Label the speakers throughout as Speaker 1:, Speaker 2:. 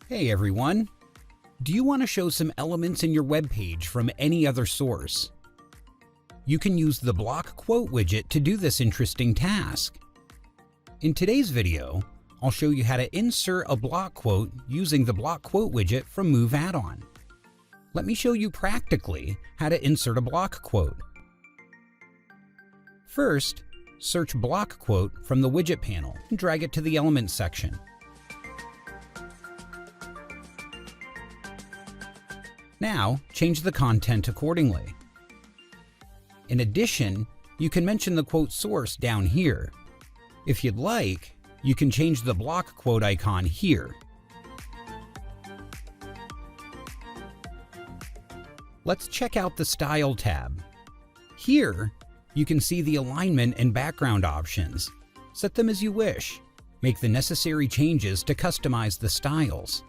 Speaker 1: Hey everyone! Do you want to show some elements in your web page from any other source? You can use the Blockquote widget to do this interesting task. In today's video, I'll show you how to insert a block quote using the Blockquote widget from Move Addon. Let me show you practically how to insert a block quote. First, search Blockquote from the widget panel and drag it to the Elements section. Now, change the content accordingly. In addition, you can mention the quote source down here. If you'd like, you can change the block quote icon here. Let's check out the Style tab. Here, you can see the alignment and background options. Set them as you wish. Make the necessary changes to customize the styles.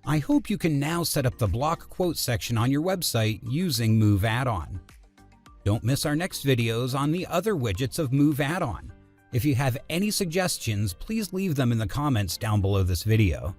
Speaker 1: I hope you can now set up the block quote section on your website using Move Addon. Don't miss our next videos on the other widgets of Move Addon. If you have any suggestions, please leave them in the comments down below this video.